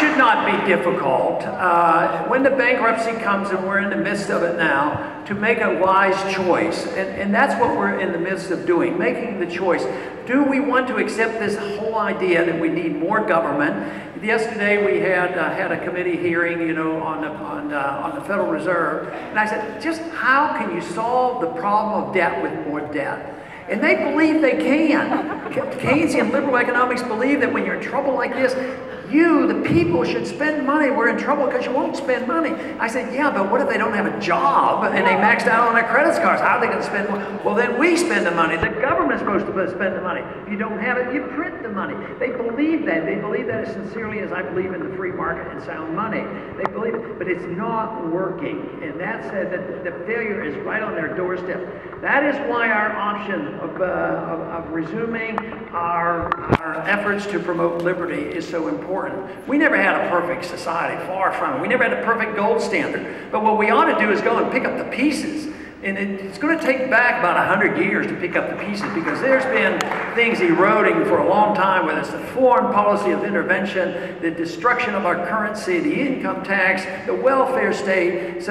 should not be difficult when the bankruptcy comes, and we're in the midst of it now, to make a wise choice. And that's what we're in the midst of doing, making the choice. Do we want to accept this whole idea that we need more government? Yesterday we had a committee hearing, you know, on the Federal Reserve, and I said, just how can you solve the problem of debt with more debt? And they believe they can. Keynesian liberal economics believe that when you're in trouble like this, you, the people, should spend money. We're in trouble because you won't spend money. I said, yeah, but what if they don't have a job and they maxed out on their credit cards? How are they going to spend money? Well, then we spend the money. The government's supposed to spend the money. If you don't have it, you print the money. They believe that. They believe that as sincerely as I believe in the free market and sound money. They believe it, but it's not working. And that said, that the failure is right on their doorstep. That is why our option of resuming our efforts to promote liberty is so important. We never had a perfect society, far from it. We never had a perfect gold standard. But what we ought to do is go and pick up the pieces. And it's going to take back about 100 years to pick up the pieces, because there's been things eroding for a long time, whether it's the foreign policy of intervention, the destruction of our currency, the income tax, the welfare state.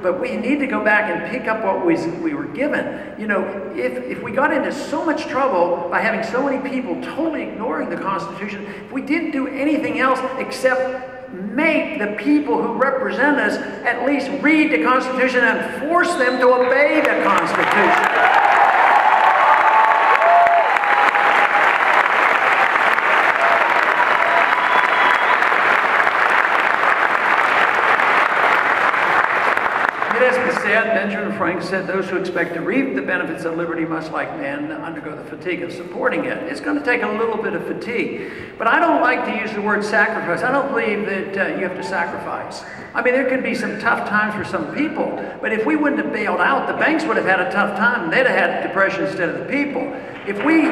But we need to go back and pick up what we were given. You know, if we got into so much trouble by having so many people totally ignoring the Constitution, if we didn't do anything else except make the people who represent us at least read the Constitution and force them to obey the Constitution. Benjamin Franklin said, those who expect to reap the benefits of liberty must, like men, undergo the fatigue of supporting it. It's going to take a little bit of fatigue. But I don't like to use the word sacrifice. I don't believe that you have to sacrifice. I mean, there could be some tough times for some people, but if we wouldn't have bailed out, the banks would have had a tough time, and they'd have had depression instead of the people. If we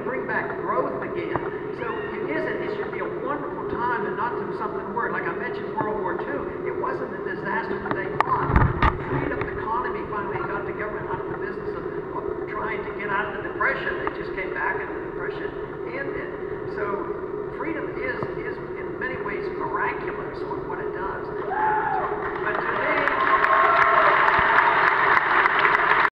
bring back growth again. So it should be a wonderful time, and not to something word. Like I mentioned World War II, it wasn't a disaster that they thought. It freed up the economy finally, got the government out of the business of trying to get out of the depression. They just came back and the depression ended. So freedom is in many ways miraculous. What